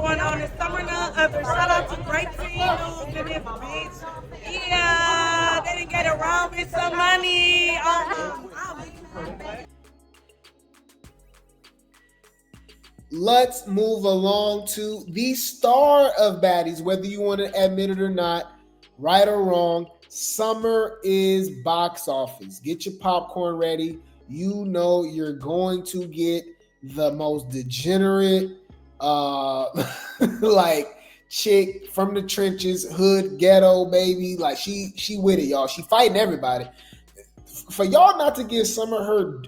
going on in summer now. Shout out to Grape and this bitch. Yeah, they didn't get around with some money. Let's move along to the star of Baddies, whether you want to admit it or not, right or wrong. Summer is box office. Get your popcorn ready. You know you're going to get the most degenerate, like chick from the trenches, hood, ghetto, baby. Like she with it, y'all. She fighting everybody. For y'all not to give Summer her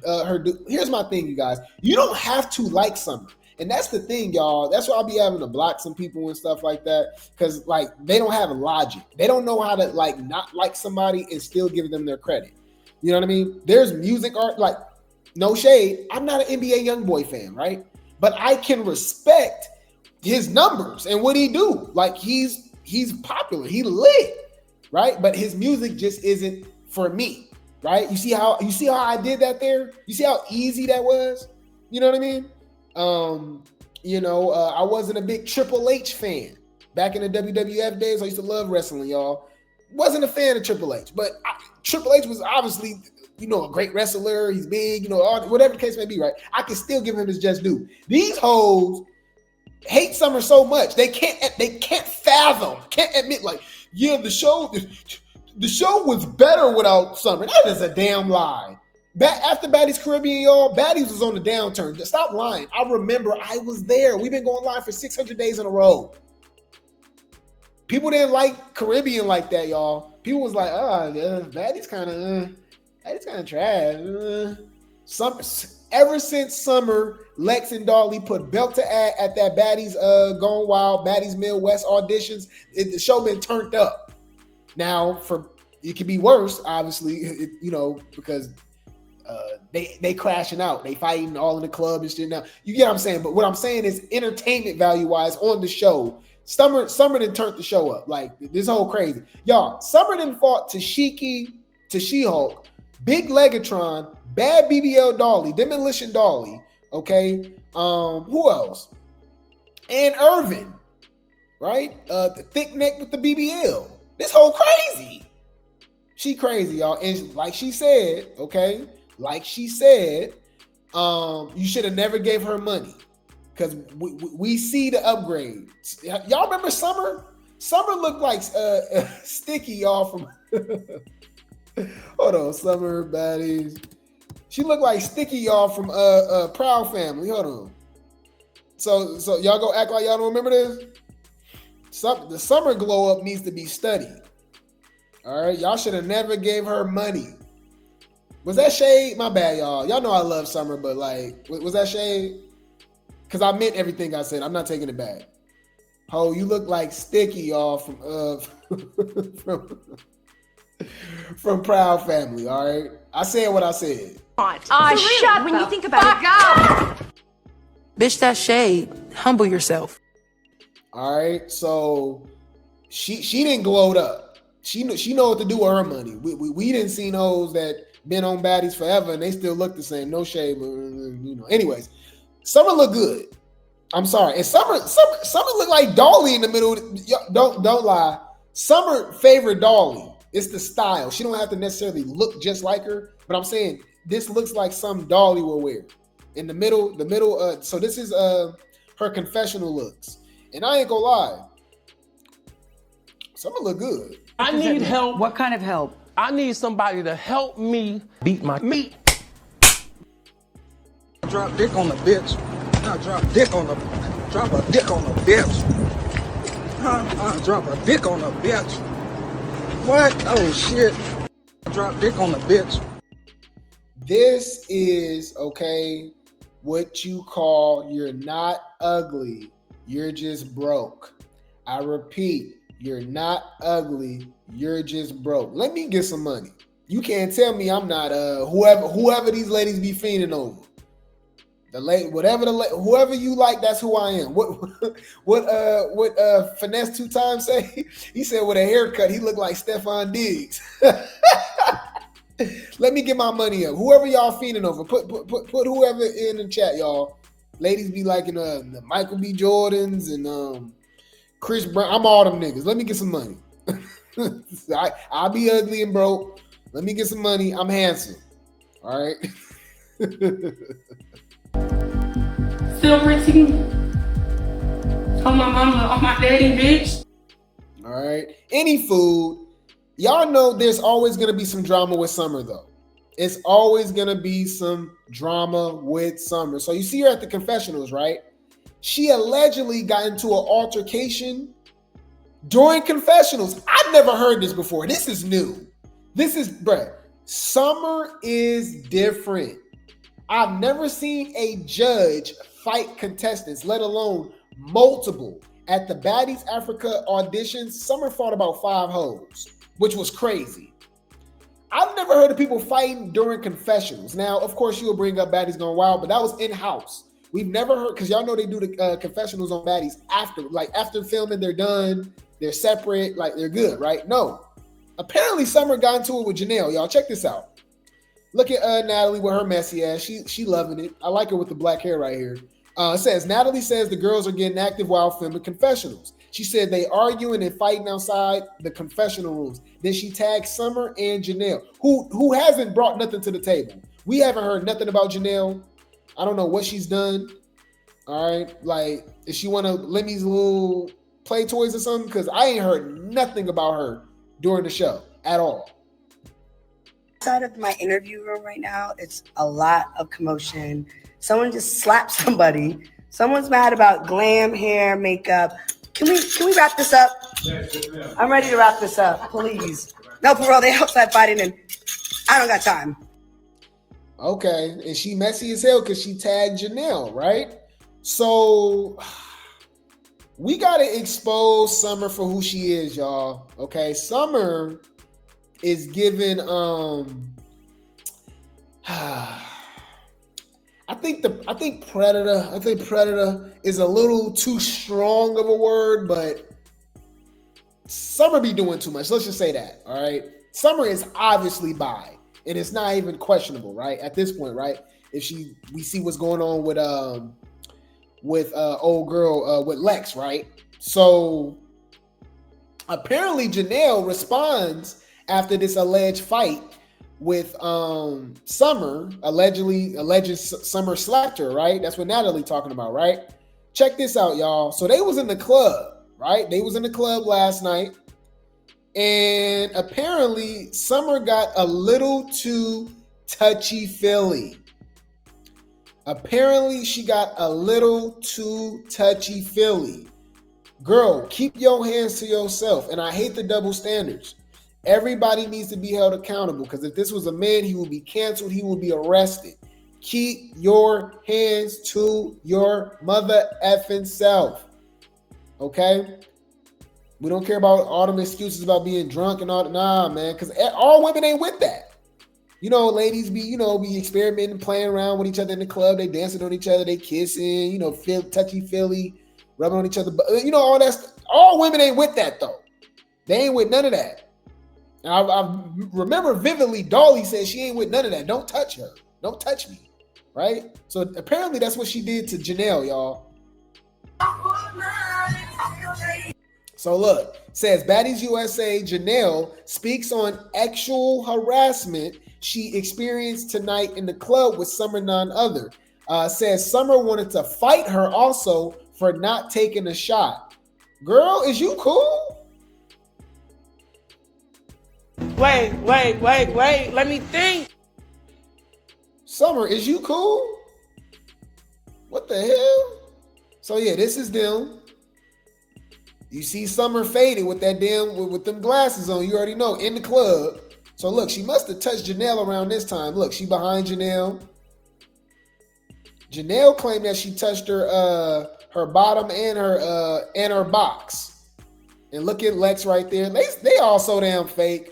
here's my thing, you guys. You don't have to like Summer. And that's the thing, y'all. That's why I'll be having to block some people and stuff like that. Because, like, they don't have logic. They don't know how to, like, not like somebody and still give them their credit. You know what I mean? There's music art, like, no shade. I'm not an NBA YoungBoy fan, right? But I can respect his numbers and what he do. Like, he's popular. He lit, right? But his music just isn't for me, right? You see how I did that there? You see how easy that was? You know what I mean? I wasn't a big Triple H fan back in the WWF days. I used to love wrestling, y'all. Wasn't a fan of Triple H, but Triple H was obviously, a great wrestler. He's big, whatever the case may be, right? I can still give him his just due. These hoes hate Summer so much they can't fathom, can't admit, like, yeah, the show was better without Summer. That is a damn lie. After Baddies Caribbean, y'all, Baddies was on the downturn. Stop lying. I remember I was there. We've been going live for 600 days in a row. People didn't like Caribbean like that, y'all. People was like, Baddies kind of trash. Ever since Summer, Lex and Dolly put belt to ass at that Baddies Gone Wild, Baddies Midwest auditions, the show been turned up. Now, it could be worse, obviously, because they crashing out. They fighting all in the club and shit now. You get what I'm saying? But what I'm saying is entertainment value-wise on the show, Summer didn't turn the show up. Like, this whole crazy. Y'all, Summer didn't fought Tesehki, to She-Hulk, Big Legatron, Bad BBL Dolly, Demolition Dolly, okay? Who else? And Irvin, right? The thick neck with the BBL. This whole crazy. She crazy, y'all. And like she said, okay? Like she said, you should have never gave her money because we see the upgrade. Y'all remember Summer? Summer looked like Sticky, y'all, from hold on, Summer Baddies. She looked like Sticky, y'all, from Proud Family. Hold on. So y'all go act like y'all don't remember this? The Summer glow up needs to be studied. All right, y'all should have never gave her money. Was that shade? My bad, y'all. Y'all know I love Summer, but like, was that shade? Because I meant everything I said. I'm not taking it back. Ho, you look like Sticky, y'all, from Proud Family, all right? I said what I said. Shut when you think about it. Bitch, that shade. Humble yourself. All right, so she didn't glowed up. She know what to do with her money. We didn't see those that been on Baddies forever and they still look the same. No shade, but Anyways, Summer look good. I'm sorry, and Summer look like Dolly in the middle. Don't lie. Summer favorite Dolly. It's the style. She don't have to necessarily look just like her, but I'm saying this looks like some Dolly will wear. In the middle. So this is her confessional looks, and I ain't gonna lie. Summer look good. I need help. What kind of help? I need somebody to help me beat my meat. Drop dick on the bitch. Drop a dick on the bitch. Drop a dick on the bitch. What? Oh shit. Drop dick on the bitch. This is, okay, what you call you're not ugly, you're just broke. I repeat, you're not ugly, you're just broke. Let me get some money. You can't tell me I'm not whoever these ladies be fiending over. Whoever you like, that's who I am. What Finesse 2 times say? He said with a haircut, he looked like Stephon Diggs. Let me get my money up. Whoever y'all fiending over, put whoever in the chat, y'all. Ladies be liking the Michael B. Jordans and Chris Brown. I'm all them niggas. Let me get some money. I'll be ugly and broke. Let me get some money. I'm handsome. All right. Silver tea. On my mama, on my daddy, bitch. All right. Any food. Y'all know there's always going to be some drama with Summer, though. It's always going to be some drama with Summer. So you see her at the confessionals, right? She allegedly got into an altercation during confessionals. I've never heard this before. This is new. Bruh, Summer is different. I've never seen a judge fight contestants, let alone multiple. At the Baddies Africa auditions, Summer fought about 5 hoes, which was crazy. I've never heard of people fighting during confessionals. Now, of course, you'll bring up Baddies Gone Wild, but that was in-house. We've never heard, because y'all know they do the confessionals on Baddies after filming, they're done, they're separate, like they're good, right? No. Apparently, Summer got into it with Janelle. Y'all, check this out. Look at Natalie with her messy ass. She loving it. I like her with the black hair right here. It says, Natalie says the girls are getting active while filming confessionals. She said they arguing and fighting outside the confessional rooms. Then she tagged Summer and Janelle, who hasn't brought nothing to the table. We haven't heard nothing about Janelle. I don't know what she's done. All right. Like, is she one of Lemmie's little play toys or something? Because I ain't heard nothing about her during the show at all. Outside of my interview room right now, it's a lot of commotion. Someone just slapped somebody. Someone's mad about glam hair, makeup. Can we wrap this up? I'm ready to wrap this up, please. No, for real, they outside fighting and I don't got time. Okay, and she messy as hell because she tagged Janelle, right? So we gotta expose Summer for who she is, y'all. Okay, Summer is given I think predator is a little too strong of a word, but Summer be doing too much. Let's just say that. All right. Summer is obviously bi, and it's not even questionable, right? At this point, right? We see what's going on with old girl with Lex, right? So apparently Janelle responds after this alleged fight with Summer, alleged Summer slapped her, right? That's what Natalie talking about, right? Check this out, y'all. So they was in the club, right? They was in the club last night, and apparently Summer got a little too touchy-feely. Apparently she got a little too touchy-feely. Girl, keep your hands to yourself, and I hate the double standards. Everybody needs to be held accountable, because if this was a man, he would be canceled. He would be arrested. Keep your hands to your mother effing self. Okay? We don't care about all them excuses about being drunk and all that. Nah, man, because all women ain't with that. You know, ladies be experimenting, playing around with each other in the club. They dancing on each other. They kissing, feel touchy-feely, rubbing on each other. But, all that stuff. All women ain't with that, though. They ain't with none of that. And I remember vividly, Dolly said she ain't with none of that. Don't touch her. Don't touch me. Right? So apparently that's what she did to Janelle, y'all. So look, says Baddies USA, Janelle speaks on sexual harassment she experienced tonight in the club with Summer, none other. Says Summer wanted to fight her also for not taking a shot. Girl, is you cool? Wait. Let me think. Summer, is you cool? What the hell? So yeah, this is them. You see Summer faded with that with them glasses on. You already know, in the club. So look, she must have touched Janelle around this time. Look, she behind Janelle. Janelle claimed that she touched her bottom and her box. And look at Lex right there. They all so damn fake.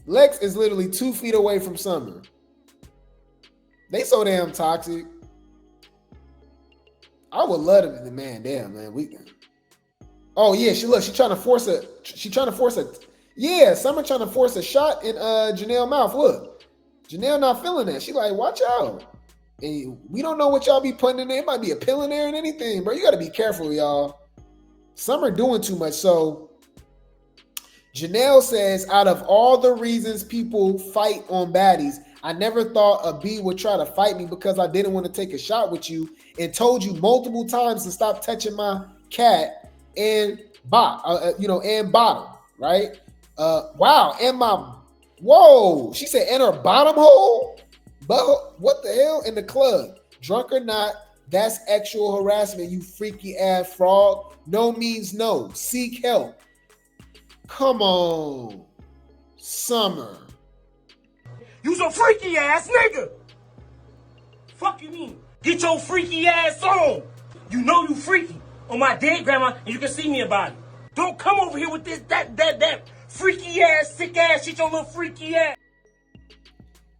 Lex is literally 2 feet away from Summer. They so damn toxic. I would love to, man. Damn, man. Oh yeah, she trying to force a. Yeah, Summer trying to force a shot in Janelle mouth. Look, Janelle not feeling that. She like, watch out. And we don't know what y'all be putting in there. It might be a pill in there and anything, bro. You got to be careful, y'all. Some are doing too much. So Janelle says, out of all the reasons people fight on Baddies, I never thought a B would try to fight me because I didn't want to take a shot with you and told you multiple times to stop touching my cat and and bottom, right? Wow, and whoa, she said, and her bottom hole? But what the hell? In the club, drunk or not, that's actual harassment, you freaky ass frog. No means no. Seek help. Come on, Summer. You's a freaky ass nigga. Fuck you mean? Get your freaky ass on. You know you freaky on my dead grandma, and you can see me about it. Don't come over here with this that freaky ass, sick ass shit, your little freaky ass.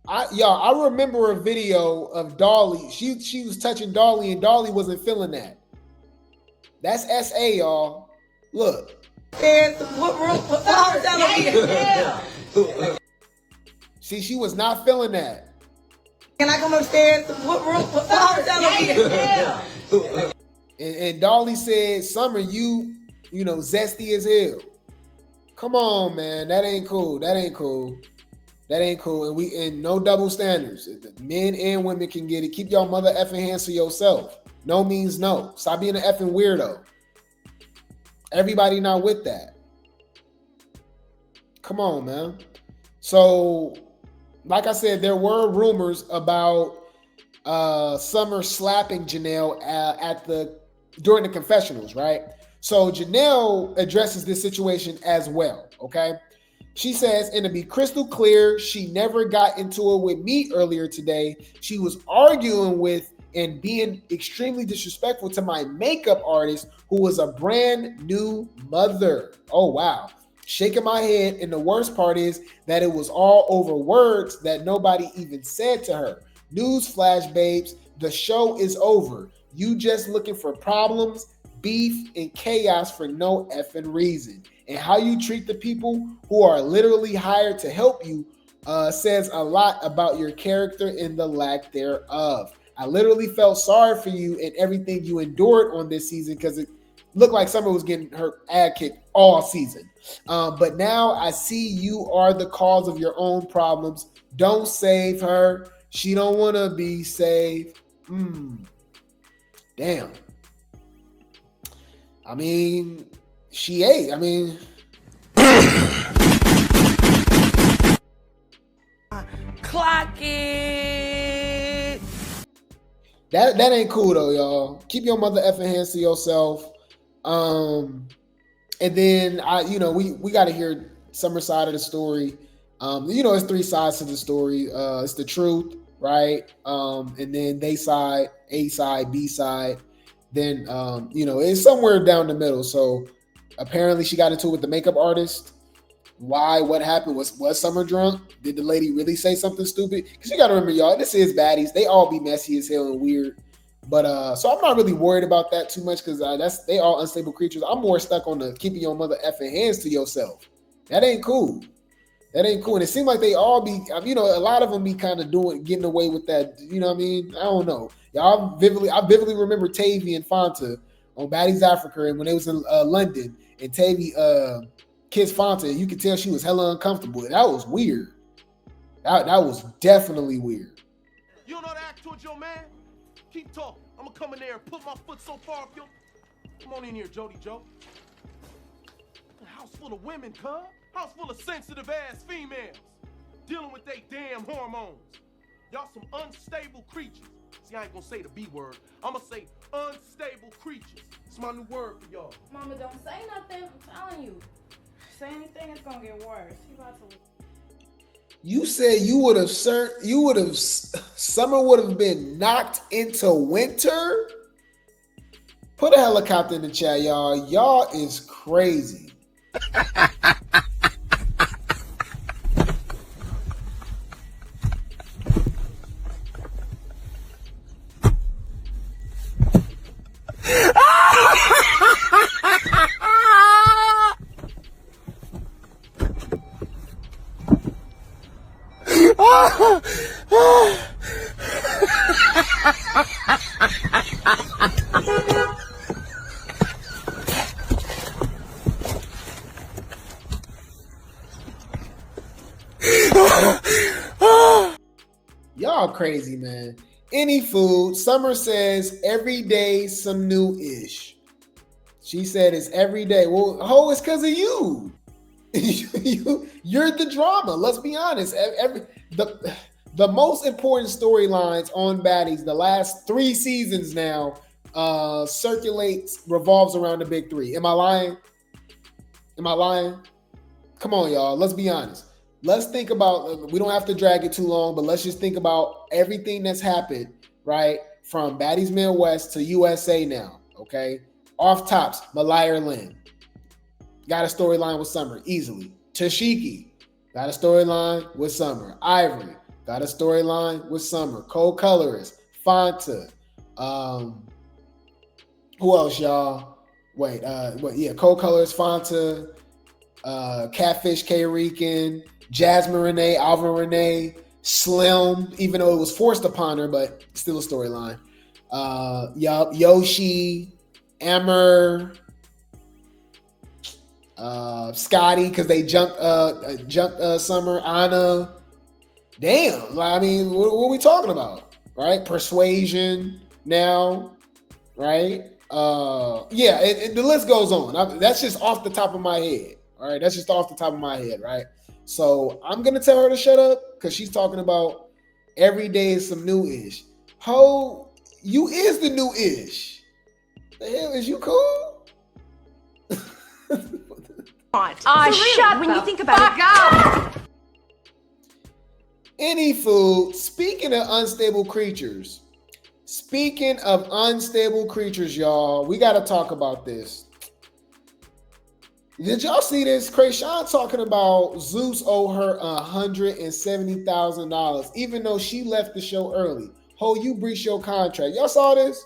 I remember a video of Dolly. She was touching Dolly, and Dolly wasn't feeling that. That's SA, y'all. Look. And what room? What hotel are we in? See, she was not feeling that. Can I come upstairs? What room? What hotel are we in? And Dolly said, Summer, you zesty as hell. Come on, man. That ain't cool. That ain't cool. And no double standards. Men and women can get it. Keep your mother effing hands to yourself. No means no. Stop being an effing weirdo. Everybody not with that. Come on, man. So, like I said, there were rumors about Summer slapping Janelle during the confessionals, right? So Janelle addresses this situation as well, okay? She says, and to be crystal clear, she never got into it with me earlier today. She was arguing with and being extremely disrespectful to my makeup artist, who was a brand new mother. Oh, wow. Shaking my head. And the worst part is that it was all over words that nobody even said to her. Newsflash, babes, the show is over. You just looking for problems, beef, and chaos for no effing reason. And how you treat the people who are literally hired to help you says a lot about your character and the lack thereof. I literally felt sorry for you and everything you endured on this season because it looked like Summer was getting her ad kicked all season. But now I see you are the cause of your own problems. Don't save her. She don't want to be saved. Damn. I mean, she ate. I mean... Clock it. That ain't cool though, y'all. Keep your mother effing hands to yourself. And then we got to hear Summer side of the story. It's three sides to the story. It's the truth, right? And then they side, A side, B side. Then it's somewhere down the middle. So apparently she got into it with the makeup artist. Why? What happened? Was Summer drunk? Did the lady really say something stupid? Because you got to remember, y'all, this is Baddies. They all be messy as hell and weird. But so I'm not really worried about that too much because they all unstable creatures. I'm more stuck on the keeping your mother effing hands to yourself. That ain't cool. And it seems like they all be, a lot of them be kind of getting away with that. You know what I mean? I don't know. Y'all I vividly remember Tavy and Fanta on Baddies Africa, and when they was in London, and Tavy kissed Fanta, you could tell she was hella uncomfortable. That was weird. That was definitely weird. You don't know how to act towards your man? Keep talking. I'm gonna come in there and put my foot so far up your... Come on in here, Jody Joe. A house full of women, cuz. House full of sensitive ass females. Dealing with they damn hormones. Y'all some unstable creatures. See, I ain't gonna say the B word. I'm gonna say unstable creatures. It's my new word for y'all. Mama, don't say nothing. I'm telling you. Say anything, it's gonna get worse. You about to... You said Summer would have been knocked into winter? Put a helicopter in the chat, y'all. Y'all is crazy. y'all crazy, man. Any food. Summer says every day some new ish. She said it's every day. Well, ho, it's because of you. You're the drama. Let's be honest. The most important storylines on Baddies, the last 3 seasons now, revolves around the big 3. Am I lying? Come on, y'all. Let's be honest. Let's think about, we don't have to drag it too long, but let's just think about everything that's happened, right? From Baddies Midwest to USA now, okay? Off tops, Malaya Lynn. Got a storyline with Summer, easily. Tesehki, got a storyline with Summer. Ivory, got a storyline with Summer. Co-colorist, Fanta. Who else, y'all? Co-colorist, Fanta. Catfish, K-Rican. Jasmine Renee, Alvin Renee, Slim, even though it was forced upon her, but still a storyline. Yoshi, Amber, Scotty, because they jumped Summer, Anna. Damn, I mean, what are we talking about, right? Persuasion now, right? The list goes on. That's just off the top of my head. All right, that's just off the top of my head, right? So I'm gonna tell her to shut up because she's talking about every day is some new ish. Ho, you is the new ish. The hell, is you cool? Shut when you think about it. Any food. Speaking of unstable creatures, y'all, we got to talk about this. Did y'all see this? Chrisean talking about Zeus owe her $170,000, even though she left the show early. Ho, you breached your contract. Y'all saw this?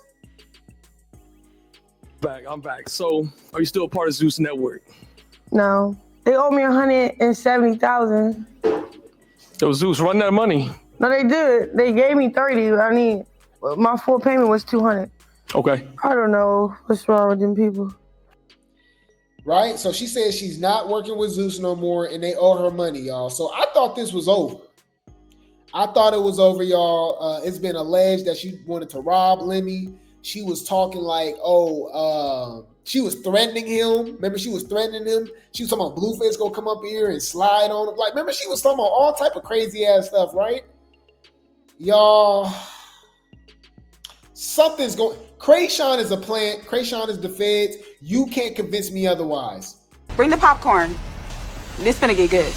I'm back. So, are you still a part of Zeus Network? No, they owe me $170,000. Yo, Zeus, run that money. No, they did. They gave me 30. My full payment was 200. Okay. I don't know what's wrong with them people. Right? So she says she's not working with Zeus no more and they owe her money, y'all. So I thought this was over. Y'all. It's been alleged that she wanted to rob Lemmie. She was talking like, she was threatening him. Remember, she was threatening him. She was talking about Blueface gonna come up here and slide on him. Like, remember, she was talking about all type of crazy ass stuff, right? Y'all, something's going. Chrisean is a plant. Chrisean is the feds. You can't convince me otherwise. Bring the popcorn. This finna get good.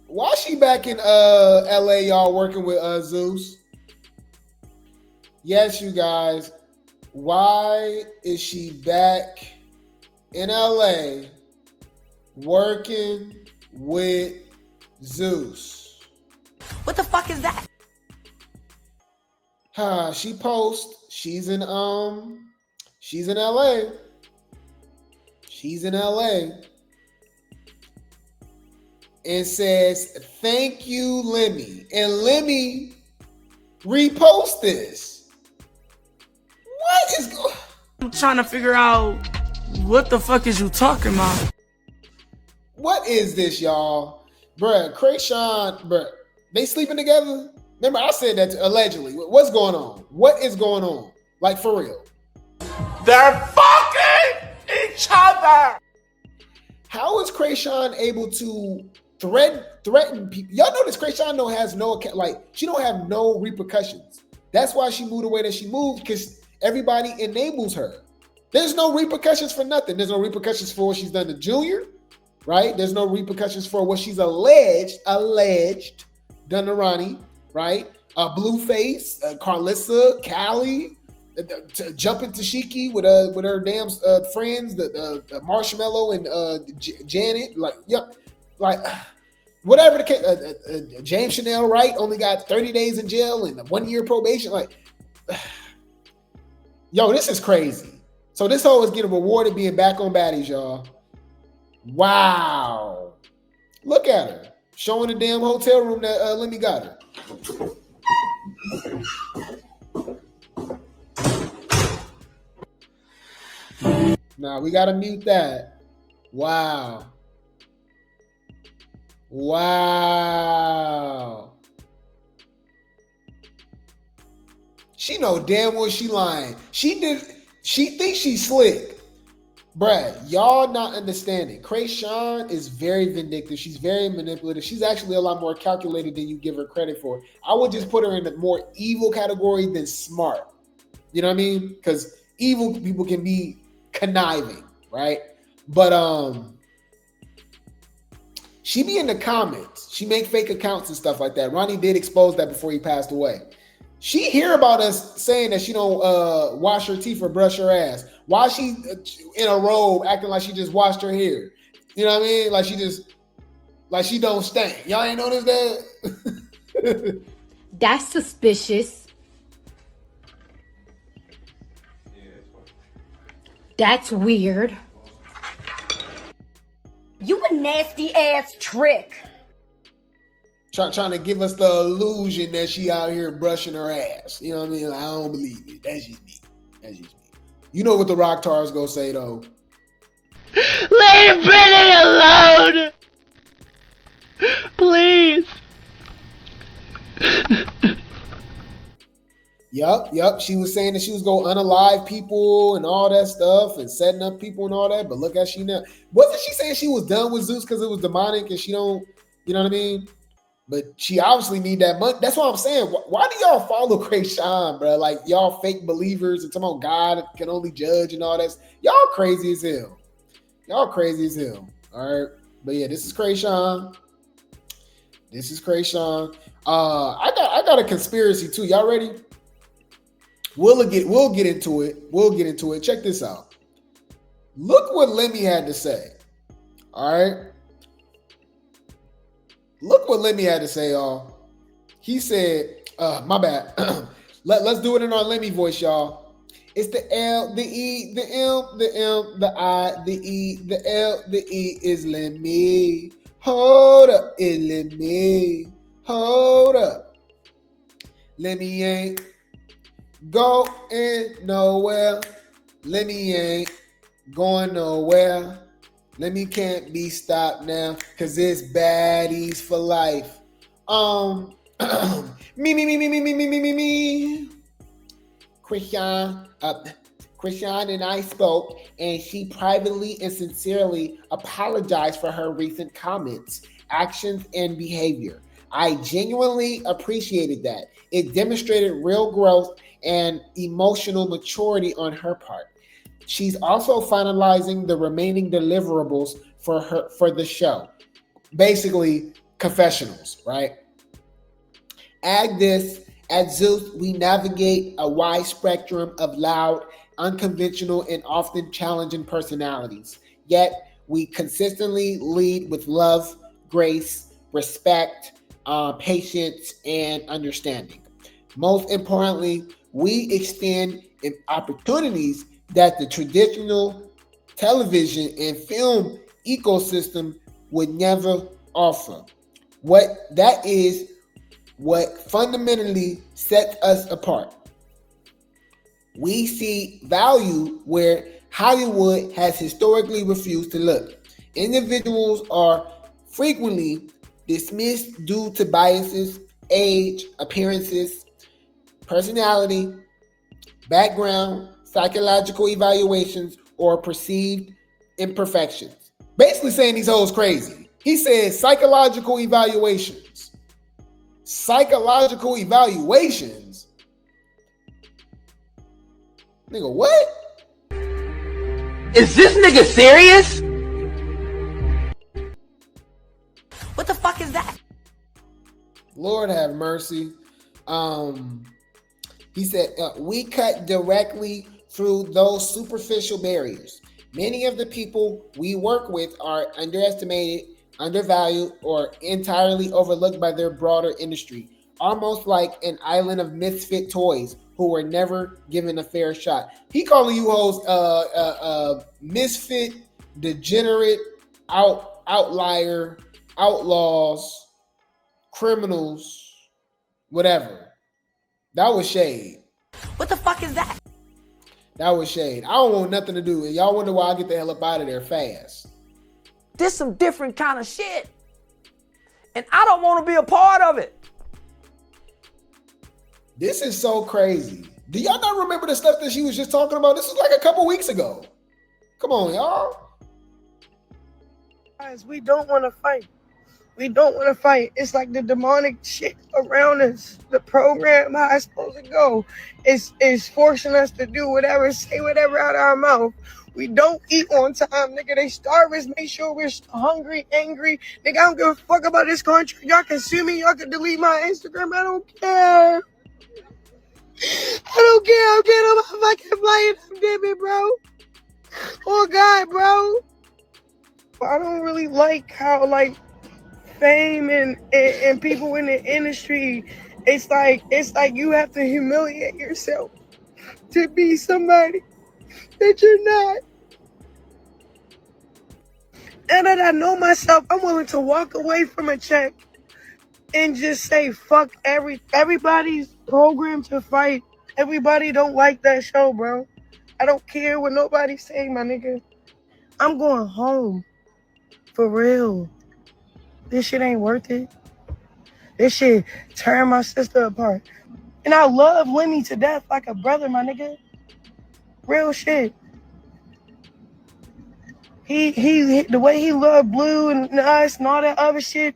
Why is she back in LA, y'all, working with Zeus? Yes, you guys. Why is she back in LA working with Zeus? What the fuck is that? She posts. She's in LA. She's in LA. And says, "Thank you, Lemmie." And Lemmie repost this. What is going? I'm trying to figure out what the fuck is you talking about? What is this, y'all? Bruh, Chrisean, bruh, they sleeping together? Remember, I said that allegedly. What's going on? What is going on? Like, for real. They're fucking each other. How is Chrisean able to threaten people? Y'all notice Chrisean she don't have no repercussions. That's why she moved the way that she moved, because everybody enables her. There's no repercussions for nothing. There's no repercussions for what she's done to Junior, right? There's no repercussions for what she's alleged done to Ronnie, right? Blueface, Carlissa, Callie, jumping Tesehki with her damn friends, the Marshmallow and Janet, whatever the case. James Janelle, right? Only got 30 days in jail and 1 year probation. Yo, this is crazy. So this hoe is getting rewarded being back on Baddies, y'all. Wow. Look at her. Showing the damn hotel room that Lemmie got her. Now we gotta mute that. Wow. Wow. She know damn well she lying. She thinks she's slick. Bruh, y'all not understanding. Chrisean is very vindictive. She's very manipulative. She's actually a lot more calculated than you give her credit for. I would just put her in the more evil category than smart. You know what I mean? Because evil people can be conniving, right? But she be in the comments. She make fake accounts and stuff like that. Ronnie did expose that before he passed away. She hear about us saying that she don't wash her teeth or brush her ass. Why she in a robe acting like she just washed her hair? You know what I mean? Like she don't stink. Y'all ain't noticed that? That's suspicious. That's weird. You a nasty ass trick. Trying to give us the illusion that she out here brushing her ass. You know what I mean? Like, I don't believe it. That's just me. That's just me. You know what the Rock Tars gonna say though? Leave Brittany alone! Please! Yup. She was saying that she was gonna unalive people and all that stuff and setting up people and all that. But look at she now. Wasn't she saying she was done with Zeus because it was demonic and she don't, you know what I mean? But she obviously need that money. That's what I'm saying. Why do y'all follow Chrisean, bro? Like y'all fake believers and talking about God can only judge and all that. Y'all crazy as hell. Y'all crazy as hell. All right. But yeah, this is Chrisean. This is Chrisean. I got a conspiracy too. Y'all ready? We'll get into it. We'll get into it. Check this out. Look what Lemmie had to say. All right. Look what Lemmie had to say, y'all. He said, my bad. Let's do it in our Lemmie voice, y'all. It's the L, the E, the M, the M, the I, the E, the L, the E is Lemmie. Hold up, it's Lemmie. Hold up. Lemmie ain't going nowhere. Lemmie ain't going nowhere. Lemmie can't be stopped now, cause it's baddies for life. Me. Chrisean and I spoke, and she privately and sincerely apologized for her recent comments, actions, and behavior. I genuinely appreciated that. It demonstrated real growth and emotional maturity on her part. She's also finalizing the remaining deliverables for the show. Basically, confessionals, right? Add this, at Zeus, we navigate a wide spectrum of loud, unconventional, and often challenging personalities. Yet, we consistently lead with love, grace, respect, patience, and understanding. Most importantly, we extend opportunities that the traditional television and film ecosystem would never offer. That is what fundamentally sets us apart. We see value where Hollywood has historically refused to look. Individuals are frequently dismissed due to biases, age, appearances, personality, background, psychological evaluations, or perceived imperfections. Basically saying these hoes crazy. He says psychological evaluations. Psychological evaluations? Nigga, what? Is this nigga serious? What the fuck is that? Lord have mercy. He said, we cut directly through those superficial barriers. Many of the people we work with are underestimated, undervalued, or entirely overlooked by their broader industry, almost like an island of misfit toys who were never given a fair shot. He calling you hoes misfit, degenerate, outlier, outlaws, criminals, whatever. That was shade. What the fuck is that? That was shade. I don't want nothing to do. And y'all wonder why I get the hell up out of there fast. This some different kind of shit. And I don't want to be a part of it. This is so crazy. Do y'all not remember the stuff that she was just talking about? This was like a couple weeks ago. Come on, y'all. Guys, we don't want to fight. We don't want to fight. It's like the demonic shit around us. The program, how it's supposed to go, is forcing us to do whatever, say whatever out of our mouth. We don't eat on time, nigga. They starve us, make sure we're hungry, angry. Nigga, I don't give a fuck about this country. Y'all can sue me. Y'all can delete my Instagram. I don't care. I don't care. I'm getting on my fucking flight. I'm dipping, bro. Oh, God, bro. I don't really like how, like, fame and people in the industry, it's like you have to humiliate yourself to be somebody that you're not. And that I know myself, I'm willing to walk away from a check and just say fuck everybody's programmed to fight. Everybody don't like that show, bro. I don't care what nobody's saying, my nigga. I'm going home. For real. This shit ain't worth it. This shit tearing my sister apart. And I love Lemmie to death like a brother, my nigga. Real shit. He the way he loved Blue and us and all that other shit,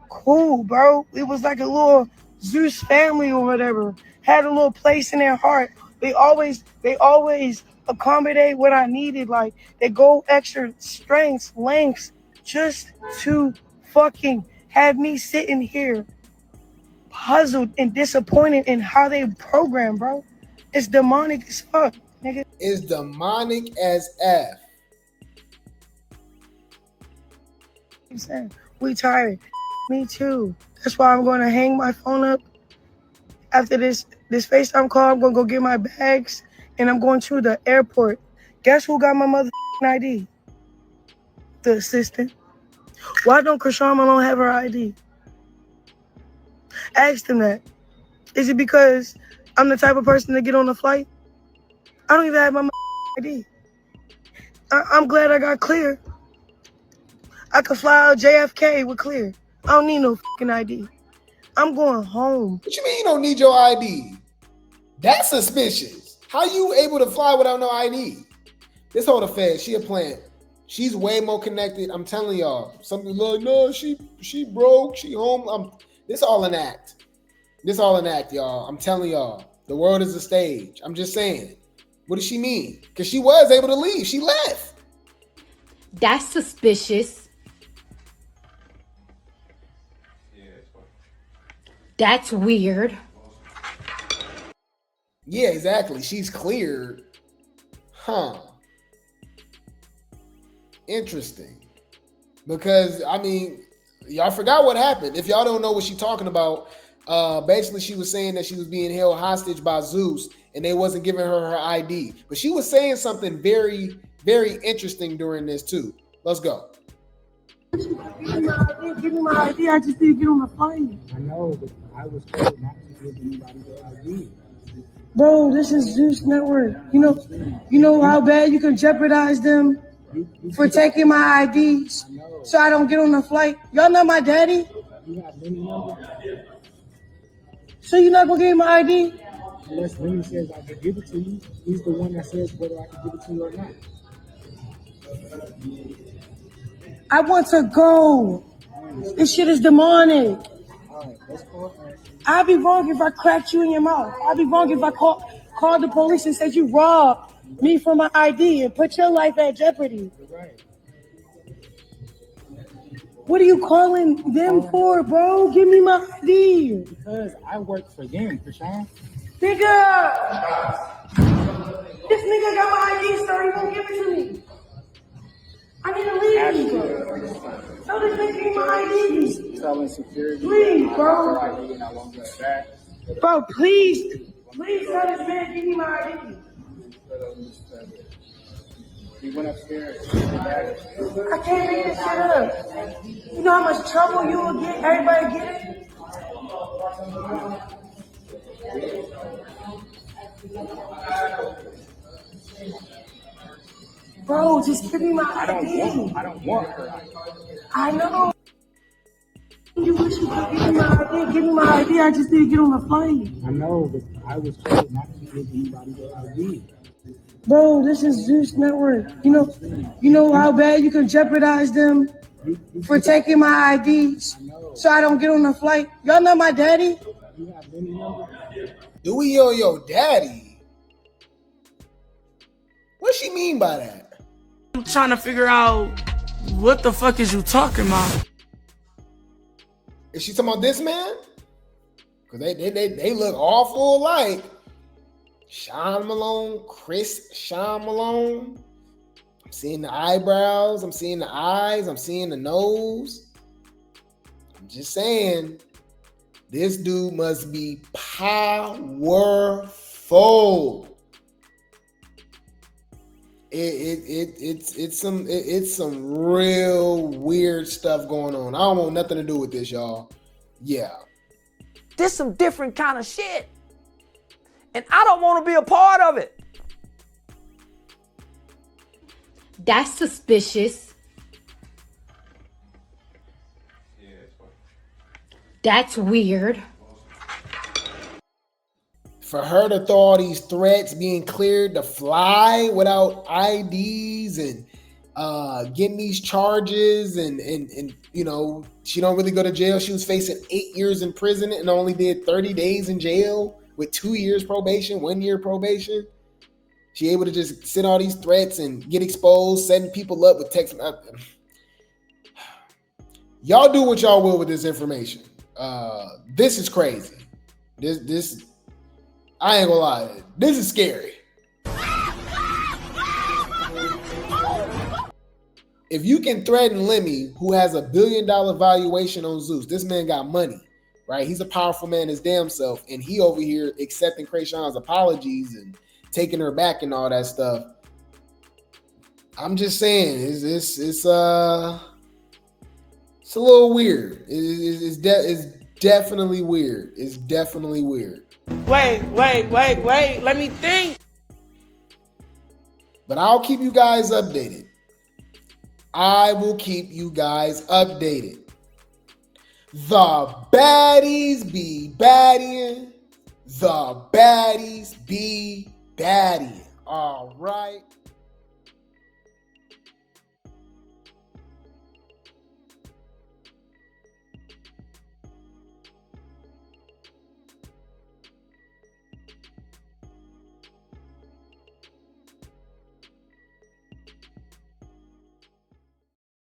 cool, bro. It was like a little Zeus family or whatever. Had a little place in their heart. They always accommodate what I needed. Like, they go extra strengths, lengths, just to fucking have me sitting here puzzled and disappointed in how they program, bro. It's demonic as fuck, nigga. It's demonic as F. I'm saying, we tired. Me too. That's why I'm going to hang my phone up. After this FaceTime call, I'm going to go get my bags, and I'm going to the airport. Guess who got my motherfucking ID? The assistant. Why don't Chrisean Malone have her ID? Ask them that. Is it because I'm the type of person to get on the flight? I don't even have my ID. I'm glad I got clear. I could fly out JFK with clear. I don't need no fucking ID. I'm going home. What you mean you don't need your ID? That's suspicious. How you able to fly without no ID? This whole affair, she a plant. She's way more connected. I'm telling y'all. Something like, no, she broke. She home. This all an act. This all an act, y'all. I'm telling y'all. The world is a stage. I'm just saying. What does she mean? Because she was able to leave. She left. That's suspicious. That's weird. Yeah, exactly. She's cleared. Huh. Interesting. Because, I mean, y'all forgot what happened. If y'all don't know what she's talking about, basically she was saying that she was being held hostage by Zeus and they wasn't giving her ID. But she was saying something very, very interesting during this too. Let's go. Give me my ID. I just need to get on the plane. I know, but I was told not to give anybody their ID. Bro, this is Zeus Network. You know how bad you can jeopardize them for taking my IDs so I don't get on the flight. Y'all know my daddy? You have many numbers. So you're not gonna give me my ID? Unless Lemmie says I can give it to you. He's the one that says whether I can give it to you or not. I want to go. This shit is demonic. Alright, let's go. I'd be wrong if I cracked you in your mouth. I'd be wrong if I called the police and said you robbed me for my ID and put your life at jeopardy. Right. What are you calling them for, bro? Give me my ID. Because I work for them, Chrisean. Nigga! This nigga got my ID, sir. He won't give it to me. I need to leave. Tell this nigga give me my ID. Telling security. Please, bro. ID and I won't get back. Bro, please. Please tell this man give me my ID. He went upstairs. I can't make this shit up. You know how much trouble you will get? Everybody get it? Bro, just give me my ID. I don't want her ID. I know. You wish you could give me my ID. Give me my ID. I just need to get on the plane. I know, but I was told not to give anybody the ID. Bro, this is Zeus Network. You know how bad you can jeopardize them for taking my IDs so I don't get on the flight. Y'all know my daddy? You have many numbers. Do we know your daddy? What she mean by that? I'm trying to figure out what the fuck is you talking about? Is she talking about this man? Because they look awful alike. Sean Malone, Chrisean Malone. I'm seeing the eyebrows. I'm seeing the eyes. I'm seeing the nose. I'm just saying, this dude must be powerful. It's some real weird stuff going on. I don't want nothing to do with this, y'all. Yeah. This some different kind of shit. And I don't want to be a part of it. That's suspicious. That's weird. For her to throw all these threats, being cleared to fly without IDs and getting these charges and you know, she don't really go to jail. She was facing 8 years in prison and only did 30 days in jail with 2 years probation, 1 year probation. She able to just send all these threats and get exposed, setting people up with text. Y'all do what y'all will with this information. This is crazy. This I ain't gonna lie. This is scary. If you can threaten Lemmie, who has $1 billion valuation on Zeus, this man got money, right? He's a powerful man his damn self, and he over here accepting Chrisean's apologies and taking her back and all that stuff. I'm just saying, it's a little weird. It's definitely weird. It's definitely weird. Wait. Let me think. But I'll keep you guys updated. I will keep you guys updated. The baddies be badding. The baddies be badding. All right.